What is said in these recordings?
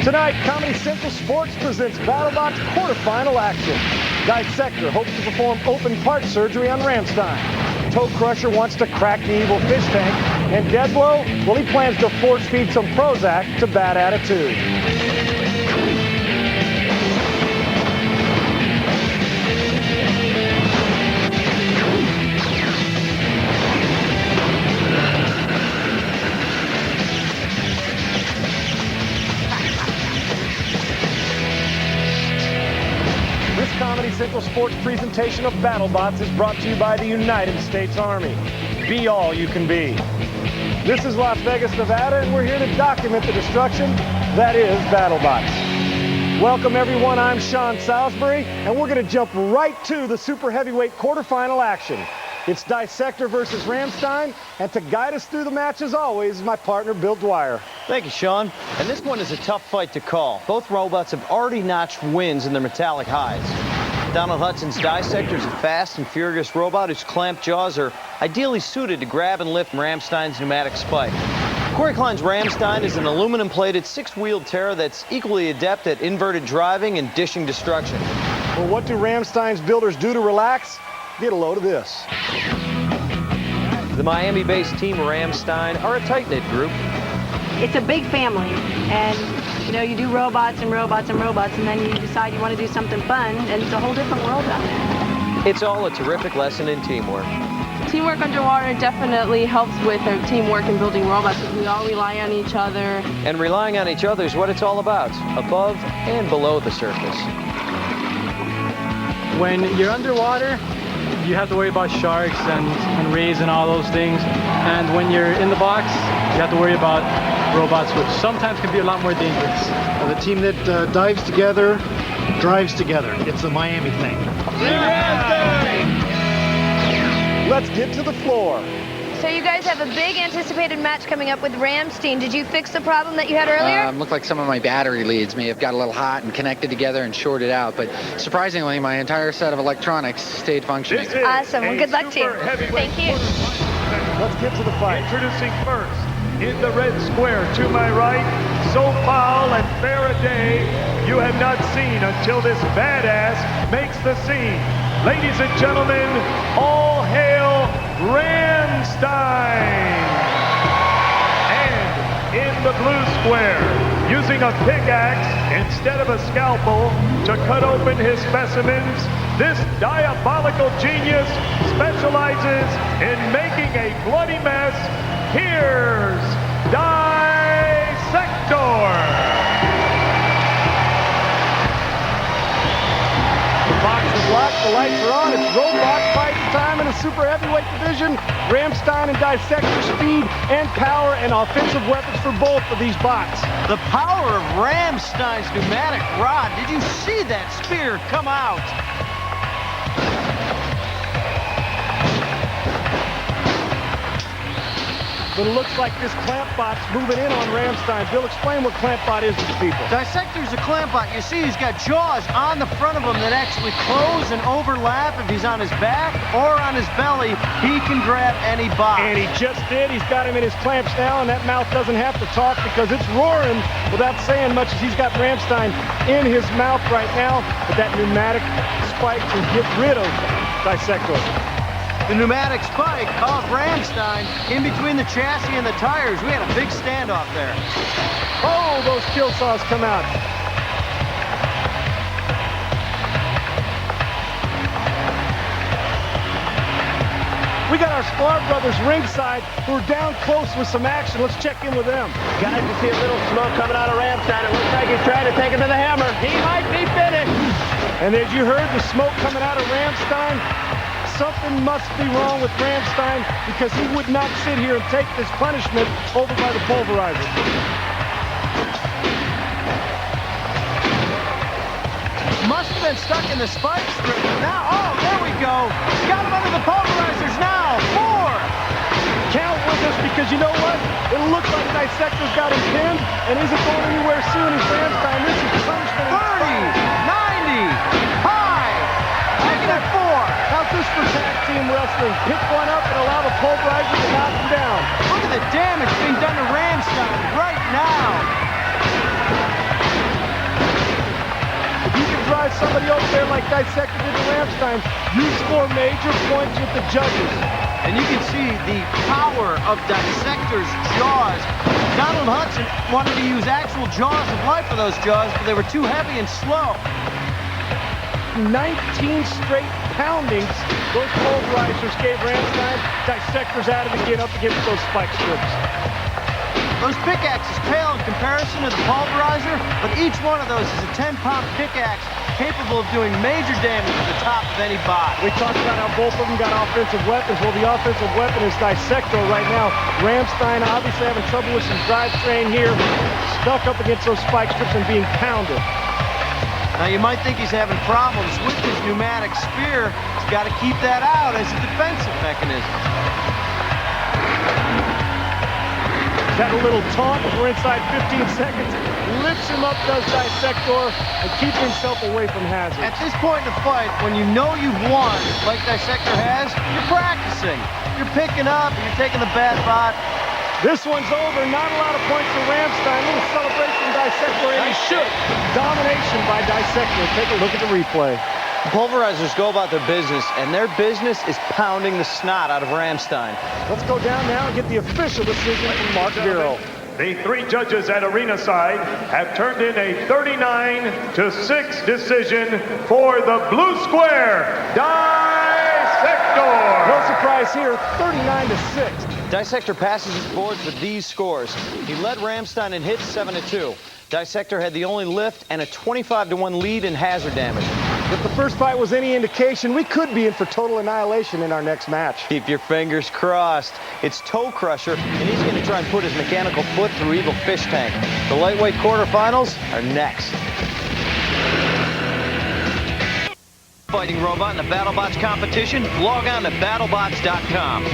Tonight, Comedy Central Sports presents BattleBots quarterfinal action. Dissector hopes to perform open heart surgery on Ramstein. Toe Crusher wants to crack the evil fish tank. And Deadblow, well, he plans to force feed some Prozac to Bad Attitude. Comedy Central Sports presentation of BattleBots is brought to you by the United States Army. Be all you can be. This is Las Vegas, Nevada, and we're here to document the destruction that is BattleBots. Welcome, everyone. I'm Sean Salisbury, and we're going to jump right to the super heavyweight quarterfinal action. It's Dissector versus Ramstein, and to guide us through the match, as always, is my partner, Bill Dwyer. Thank you, Sean. And this one is a tough fight to call. Both robots have already notched wins in their metallic hides. Donald Hudson's Dissector is a fast and furious robot whose clamped jaws are ideally suited to grab and lift Ramstein's pneumatic spike. Corey Klein's Ramstein is an aluminum-plated, six-wheeled terror that's equally adept at inverted driving and dishing destruction. Well, what do Ramstein's builders do to relax? Get a load of this. The Miami-based team Ramstein are a tight-knit group. It's a big family, and you know, you do robots and robots and robots, and then you decide you want to do something fun, and it's a whole different world out there. It's all a terrific lesson in teamwork. Teamwork underwater definitely helps with our teamwork and building robots, because we all rely on each other. And relying on each other is what it's all about, above and below the surface. When you're underwater, you have to worry about sharks and rays and all those things. And when you're in the box, you have to worry about robots, which sometimes can be a lot more dangerous. The team that dives together, drives together. It's the Miami thing. Let's get to the floor. So you guys have a big anticipated match coming up with Ramstein. Did you fix the problem that you had earlier? Looked like some of my battery leads may have got a little hot and connected together and shorted out, but surprisingly, my entire set of electronics stayed functioning. Awesome. Well, good luck to you. Thank you. Let's get to the fight. Introducing first, in the red square to my right, so foul and fair a day you have not seen until this badass makes the scene. Ladies and gentlemen, all hail Ramstein! And in the blue square, using a pickaxe instead of a scalpel to cut open his specimens, this diabolical genius specializes in making a bloody mess. Here's Dissector! Box is locked, the lights are on, it's robot fight time in the super heavyweight division. Ramstein and Dissector, speed and power and offensive weapons for both of these bots. The power of Ramstein's pneumatic rod. Did you see that spear come out? But it looks like this clamp bot's moving in on Ramstein. Bill, explain what clamp bot is to people. Dissector's a clamp bot. You see he's got jaws on the front of him that actually close and overlap. If he's on his back or on his belly, he can grab any bot. And he just did. He's got him in his clamps now, and that mouth doesn't have to talk because it's roaring without saying much as he's got Ramstein in his mouth right now. But that pneumatic spike can get rid of Dissector. The pneumatic spike caught Ramstein in between the chassis and the tires. We had a big standoff there. Oh, those kill saws come out. We got our Sklar brothers ringside who are down close with some action. Let's check in with them. Guys, you see a little smoke coming out of Ramstein. It looks like he's trying to take him to the hammer. He might be finished. And as you heard, the smoke coming out of Ramstein, something must be wrong with Ramstein because he would not sit here and take this punishment over by the pulverizer. Must have been stuck in the spike strip. Now, oh, there we go. Got him under the pulverizers now. 4. Count with us because you know what? It looks like Dissector's got him pinned and isn't going anywhere soon. He's Ramstein. This is punishment. 30, 90, high. -4. How's this for tag team wrestling? Pick one up and allow the pulverizer to knock him down. Look at the damage being done to Ramstein right now. somebody over there like Dissector did to Ramstein, you score major points with the judges. And you can see the power of Dissector's jaws. Donald Hudson wanted to use actual jaws of life for those jaws, but they were too heavy and slow. 19 straight poundings. Those pulverizers gave Ramstein. Dissector's at it again up against those spike strips. Those pickaxes pale in comparison to the pulverizer, but each one of those is a 10-pound pickaxe capable of doing major damage to the top of any bot. We talked about how both of them got offensive weapons. Well, the offensive weapon is Dissector right now. Ramstein obviously having trouble with some drivetrain here. Stuck up against those spike strips and being pounded. Now, you might think he's having problems with his pneumatic spear. He's got to keep that out as a defensive mechanism. Got a little taunt. We're inside 15 seconds. Lifts him up, does Dissector, and keeps himself away from hazards. At this point in the fight, when you know you've won, like Dissector has, you're practicing. You're picking up, you're taking the bad bot. This one's over. Not a lot of points for Ramstein. A little celebration Dissector, and he should. Domination by Dissector. Take a look at the replay. Pulverizers go about their business, and their business is pounding the snot out of Ramstein. Let's go down now and get the official decision from Mark Vero. The three judges at arena side have turned in a 39-6 decision for the blue square, Dissector. No surprise here, 39-6. Dissector passes his boards with these scores. He led Ramstein in hits 7-2. Dissector had the only lift and a 25-1 lead in hazard damage. If the first fight was any indication, we could be in for total annihilation in our next match. Keep your fingers crossed. It's Toe Crusher, and he's going to try and put his mechanical foot through Evil Fish Tank. The lightweight quarterfinals are next. Fighting robot in the BattleBots competition? Log on to battlebots.com.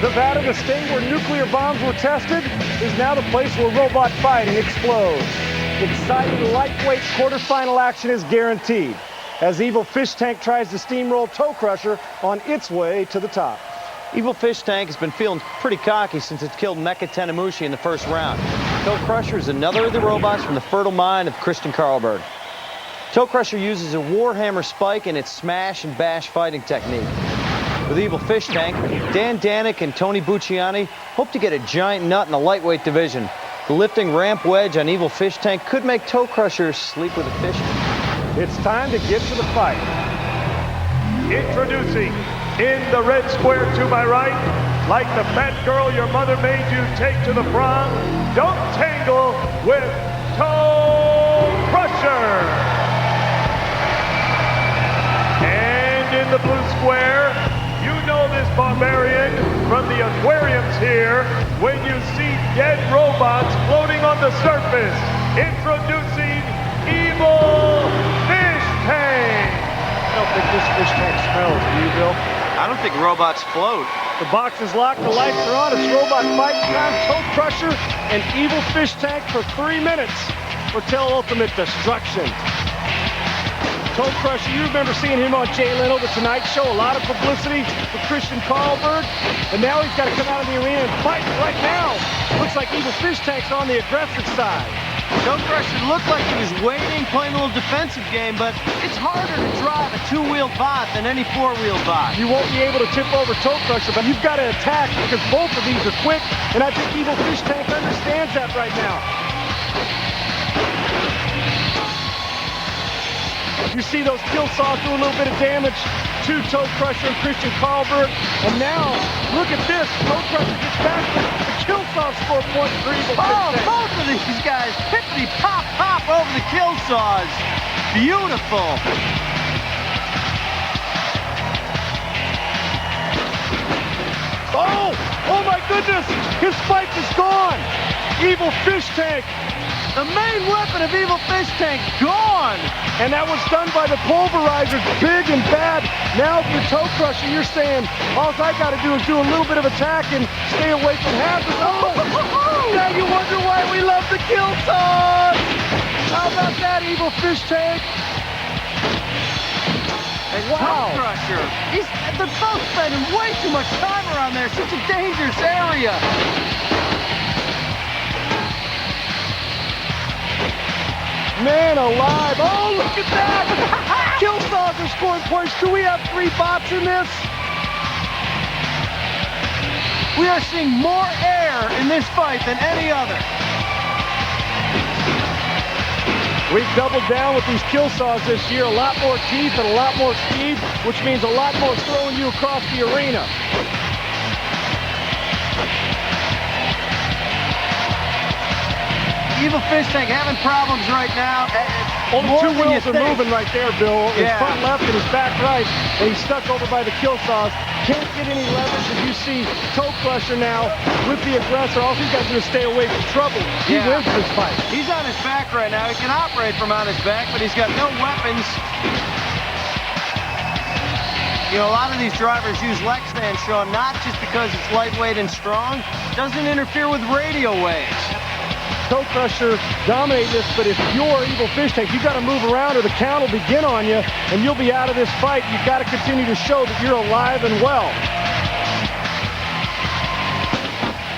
The vat of the state where nuclear bombs were tested is now the place where robot fighting explodes. Exciting lightweight quarterfinal action is guaranteed as Evil Fish Tank tries to steamroll Toe Crusher on its way to the top. Evil Fish Tank has been feeling pretty cocky since it killed Mecha Tenemushi in the first round. Toe Crusher is another of the robots from the fertile mind of Christian Carlberg. Toe Crusher uses a Warhammer spike in its smash and bash fighting technique. With Evil Fish Tank, Dan Danik and Tony Bucciani hope to get a giant nut in the lightweight division. The lifting ramp wedge on Evil Fish Tank could make Toe Crusher sleep with a fish. It's time to get to the fight. Introducing in the red square to my right, like the fat girl your mother made you take to the prom, don't tangle with Toe Crusher. And in the blue square, you know this barbarian from the aquariums here when you see dead robots floating on the surface. Introducing Evil Fish Tank. I don't think this fish tank smells, do you, Bill? I don't think robots float. The box is locked, the lights are on, it's robot fight time. Toe Crusher and Evil Fish Tank for 3 minutes for Till Ultimate Destruction. Toe Crusher, you remember seeing him on Jay Leno, The Tonight Show, a lot of publicity for Christian Carlberg, and now he's got to come out of the arena and fight right now. Looks like Evil Fish Tank's on the aggressive side. Toe Crusher looked like he was waiting, playing a little defensive game, but it's harder to drive a two-wheeled bot than any four-wheeled bot. You won't be able to tip over Toe Crusher, but you've got to attack because both of these are quick, and I think Evil Fish Tank understands that right now. You see those kill saws do a little bit of damage to Toe Crusher and Christian Carlberg. And now, look at this. Toe Crusher gets back. The kill saw score points for Evil Fish Tank. Both of these guys, hippity pop pop over the kill saws. Beautiful. Oh my goodness. His spike is gone. Evil Fish Tank. The main weapon of Evil Fish Tank gone! And that was done by the pulverizers, big and bad. Now for Toe Crusher, you're saying, all I got to do is do a little bit of attack and stay away from hazards. Oh! Now you wonder why we love the kill saws! How about that, Evil Fish Tank? And wow. Toe Crusher, they're both spending way too much time around there. Such a dangerous area. Man alive. Oh, look at that. Kill saws are scoring points. Do we have 3 bots in this? We are seeing more air in this fight than any other. We've doubled down with these kill saws this year. A lot more teeth and a lot more speed, which means a lot more throwing you across the arena. Evil Fish Tank having problems right now. Only 2 wheels are moving right there, Bill. His Yeah. front left and his back right. And he's stuck over by the kill saws. Can't get any leverage. As you see, Toe Crusher now with the aggressor. All he's got to do is stay away from trouble. He wins this fight. He's on his back right now. He can operate from on his back, but he's got no weapons. You know, a lot of these drivers use leg stand, Sean, not just because it's lightweight and strong. Doesn't interfere with radio waves. Toe Crusher dominating this, but if you're Evil Fish Tank, you've got to move around or the count will begin on you, and you'll be out of this fight. You've got to continue to show that you're alive and well.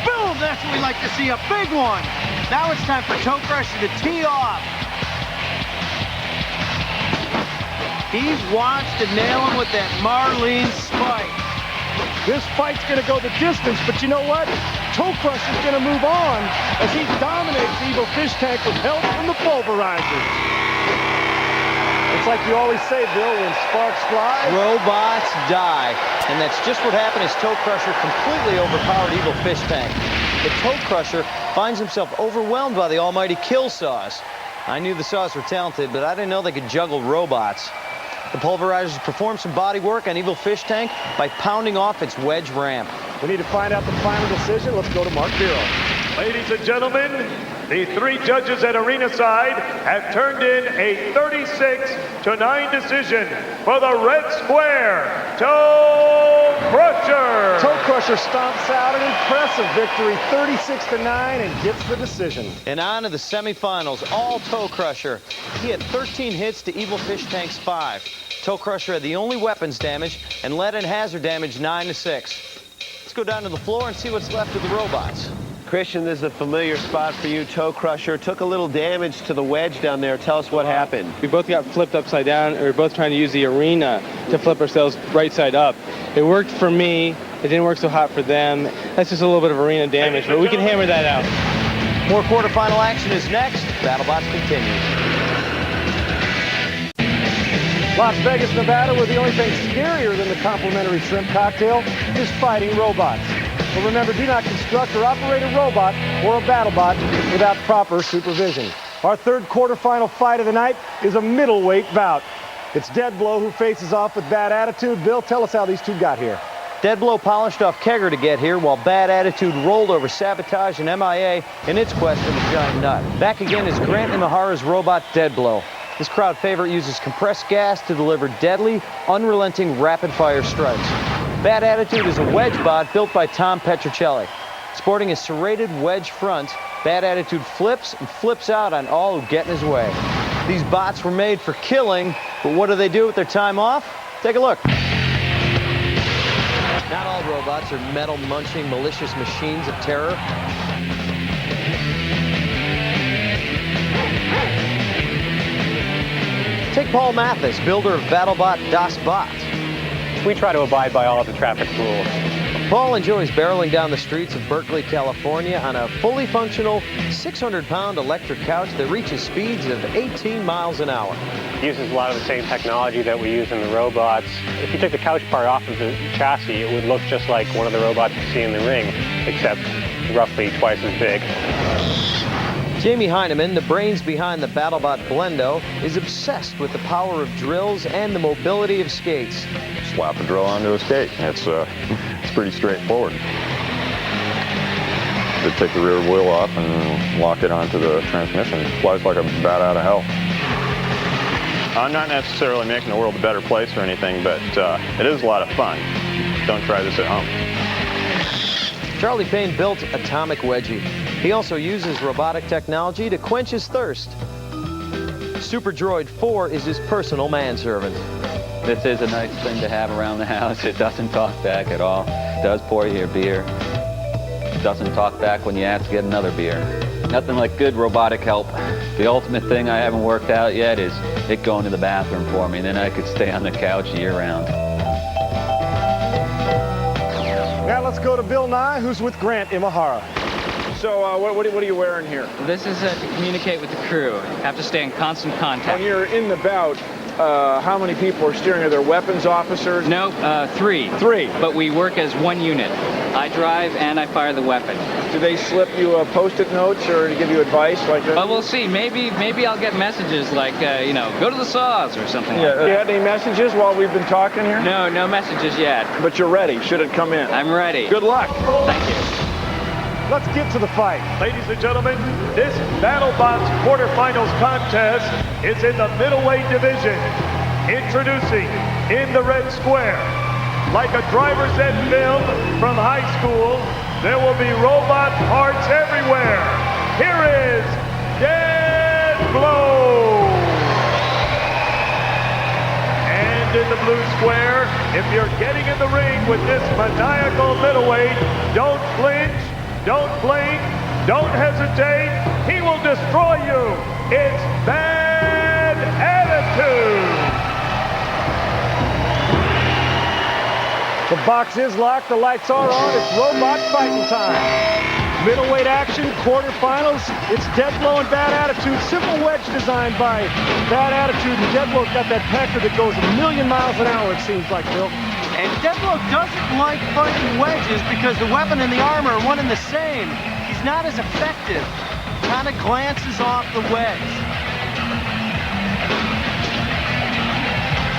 Boom! That's what we like to see, a big one. Now it's time for Toe Crusher to tee off. He's watched to nail him with that Marlene spike. This fight's going to go the distance, but you know what? Toe Crusher's going to move on as he dominates Evil Fish Tank with help from the pulverizers. It's like you always say, Bill, when sparks fly, robots die. And that's just what happened as Toe Crusher completely overpowered Evil Fish Tank. The Toe Crusher finds himself overwhelmed by the almighty kill saws. I knew the saws were talented, but I didn't know they could juggle robots. The pulverizers perform some body work on Evil Fish Tank by pounding off its wedge ramp. We need to find out the final decision. Let's go to Mark Biro. Ladies and gentlemen, the 3 judges at arena side have turned in a 36-9 decision for the red square, Toe Crusher. Toe Crusher stomps out an impressive victory, 36-9, and gets the decision. And on to the semifinals, all Toe Crusher. He had 13 hits to Evil Fish Tank's 5. Toe Crusher had the only weapons damage and lead and hazard damage 9-6. Let's go down to the floor and see what's left of the robots. Christian, this is a familiar spot for you. Toe Crusher took a little damage to the wedge down there. Tell us what happened. We both got flipped upside down. We were both trying to use the arena to flip ourselves right side up. It worked for me. It didn't work so hot for them. That's just a little bit of arena damage, but we can hammer that out. More quarterfinal action is next. BattleBots continues. Las Vegas, Nevada, where the only thing scarier than the complimentary shrimp cocktail is fighting robots. But remember, do not construct or operate a robot or a BattleBot without proper supervision. Our third quarterfinal fight of the night is a middleweight bout. It's Dead Blow who faces off with Bad Attitude. Bill, tell us how these 2 got here. Dead Blow polished off Kegger to get here, while Bad Attitude rolled over Sabotage and MIA in its quest for the giant nut. Back again is Grant Imahara's robot Dead Blow. This crowd favorite uses compressed gas to deliver deadly, unrelenting, rapid-fire strikes. Bad Attitude is a wedge bot built by Tom Petrocelli. Sporting a serrated wedge front, Bad Attitude flips and flips out on all who get in his way. These bots were made for killing, but what do they do with their time off? Take a look. Not all robots are metal-munching, malicious machines of terror. Take Paul Mathis, builder of BattleBot Das Bot. We try to abide by all of the traffic rules. Paul enjoys barreling down the streets of Berkeley, California on a fully functional 600-pound electric couch that reaches speeds of 18 miles an hour. It uses a lot of the same technology that we use in the robots. If you took the couch part off of the chassis, it would look just like one of the robots you see in the ring, except roughly twice as big. Jamie Heineman, the brains behind the BattleBot Blendo, is obsessed with the power of drills and the mobility of skates. Slap a drill onto a skate. It's pretty straightforward. They take the rear wheel off and lock it onto the transmission. It flies like a bat out of hell. I'm not necessarily making the world a better place or anything, but it is a lot of fun. Don't try this at home. Charlie Payne built Atomic Wedgie. He also uses robotic technology to quench his thirst. Super Droid 4 is his personal manservant. This is a nice thing to have around the house. It doesn't talk back at all. It does pour you your beer. It doesn't talk back when you ask to get another beer. Nothing like good robotic help. The ultimate thing I haven't worked out yet is it going to the bathroom for me, and then I could stay on the couch year-round. Now let's go to Bill Nye, who's with Grant Imahara. So what are you wearing here? This is to communicate with the crew. You have to stay in constant contact. When you're in the bout, how many people are steering? Are there weapons officers? No, 3. 3. But we work as one unit. I drive and I fire the weapon. Do they slip you post-it notes or to give you advice like that? Well, we'll see. Maybe I'll get messages like, you know, go to the saws or something like that. You had any messages while we've been talking here? No messages yet. But you're ready, should it come in. I'm ready. Good luck. Thank you. Let's get to the fight. Ladies and gentlemen, this BattleBots quarterfinals contest is in the middleweight division. Introducing in the red square, like a driver's ed film from high school, there will be robot parts everywhere. Here is Dead Blow. And in the blue square, if you're getting in the ring with this maniacal middleweight, don't flinch, don't blink, don't hesitate. He will destroy you. It's Bad Attitude. The box is locked, the lights are on, it's robot fighting time. Middleweight action, quarterfinals, it's Dead Blow and Bad Attitude. Simple wedge designed by Bad Attitude, and Dead Blow's got that pecker that goes 1,000,000 miles an hour, it seems like, Bill. And Dead Blow doesn't like fighting wedges because the weapon and the armor are one and the same. He's not as effective. Kind of glances off the wedge.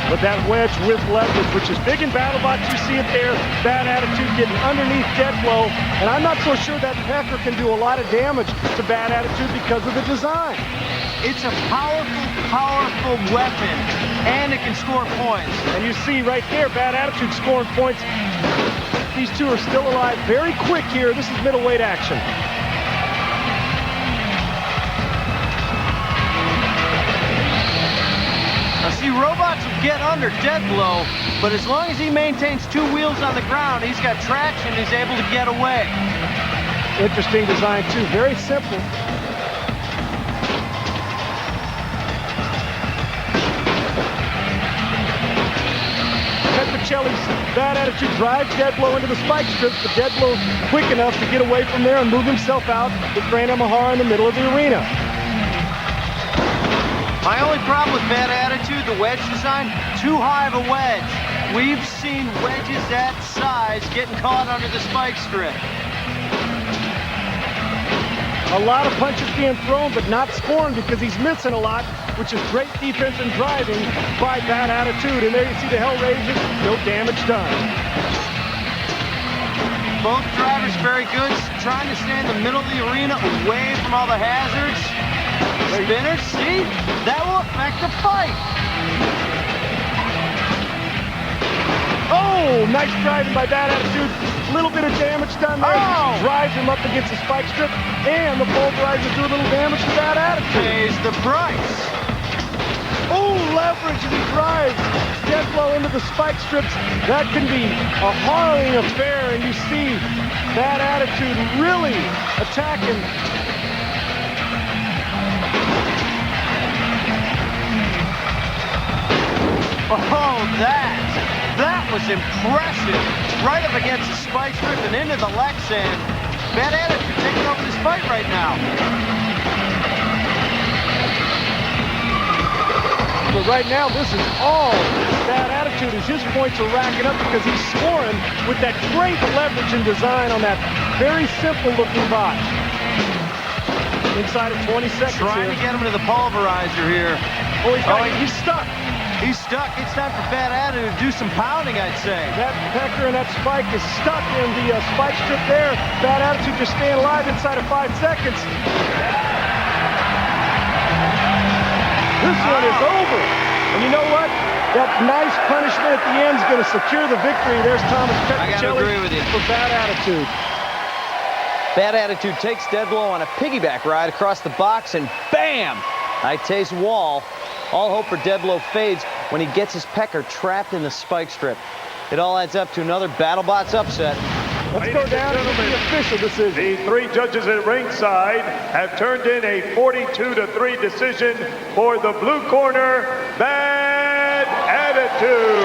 But that wedge with leverage, which is big in BattleBots, you see it there. Bad Attitude getting underneath Dead Blow. And I'm not so sure that pecker can do a lot of damage to Bad Attitude because of the design. It's a powerful weapon, and it can score points. And you see right there, Bad Attitude scoring points. These two are still alive. Very quick here. This is middleweight action. Now see, robots will get under Dead Blow, but as long as he maintains 2 wheels on the ground, he's got traction, he's able to get away. Interesting design too, very simple. Petrocelli's Bad Attitude drives Dead Blow into the spike strip, but Dead Blow quick enough to get away from there and move himself out with Grant Imahara in the middle of the arena. My only problem with Bad Attitude, the wedge design, too high of a wedge. We've seen wedges that size getting caught under the spike strip. A lot of punches being thrown, but not scoring because he's missing a lot, which is great defense and driving by Bad Attitude. And there you see the hell rages, no damage done. Both drivers very good, trying to stay in the middle of the arena, away from all the hazards. Spinners, see? That will affect the fight. Oh, nice driving by Bad Attitude. Little bit of damage done there. Oh. Drives him up against the spike strip, and the pulverizer do a little damage to Bad Attitude. Pays the price. Oh, leverage as he drives Dead Blow into the spike strips. That can be a harrowing affair, and you see Bad Attitude really attacking. Oh, that was impressive. Right up against the spike strip and into the Lexan. Bad Attitude taking over this fight right now. But right now, this is all Bad Attitude as his points are racking up because he's scoring with that great leverage and design on that very simple-looking bot. Inside of 20 seconds Trying to get him to the pulverizer here. Oh, he's stuck. He's stuck. It's time for Bad Attitude to do some pounding, I'd say. That pecker and that spike is stuck in the spike strip there. Bad Attitude just staying alive inside of 5 seconds. This one is over. And you know what? That nice punishment at the end is going to secure the victory. There's Thomas Petrocelli. I got to agree with you. For Bad Attitude. Bad Attitude takes Dead Blow on a piggyback ride across the box, and bam! Achei's wall. All hope for Dead Blow fades when he gets his pecker trapped in the spike strip. It all adds up to another BattleBots upset. Let's go down and the official decision. The three judges at ringside have turned in a 42-3 decision for the blue corner, Bad Attitude.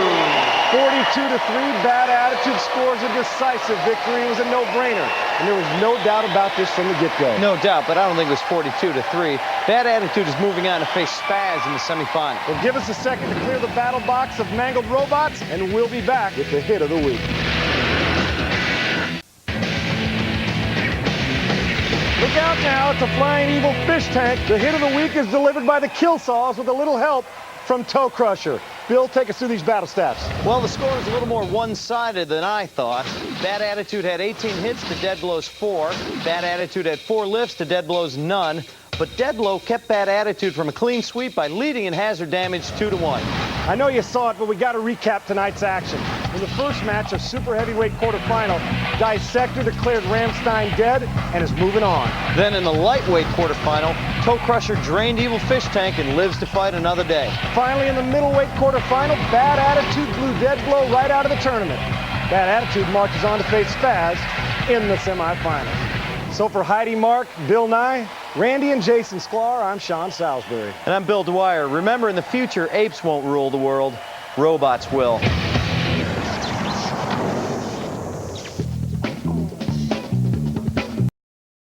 42-3, Bad Attitude scores a decisive victory. It was a no-brainer, and there was no doubt about this from the get-go. No doubt, but I don't think it was 42-3. Bad Attitude is moving on to face Spaz in the semifinal. Well, give us a second to clear the battle box of mangled robots, and we'll be back with the hit of the week. Look out now, it's a flying evil fish tank. The hit of the week is delivered by the Kill Saws with a little help from Toe Crusher. Bill, take us through these battle stats. Well, the score is a little more one-sided than I thought. Bad Attitude had 18 hits to Dead Blow's 4. Bad Attitude had 4 lifts to Dead Blow's none. But Dead Blow kept Bad Attitude from a clean sweep by leading in hazard damage 2-1. I know you saw it, but we got to recap tonight's action. In the first match of super heavyweight quarterfinal, Dissector declared Ramstein dead and is moving on. Then in the lightweight quarterfinal, Toe Crusher drained Evil Fish Tank and lives to fight another day. Finally, in the middleweight quarterfinal, Bad Attitude blew Dead Blow right out of the tournament. Bad Attitude marches on to face Spaz in the semifinals. So for Heidi Mark, Bill Nye, Randy and Jason Sklar, I'm Sean Salisbury. And I'm Bill Dwyer. Remember, in the future, apes won't rule the world, robots will.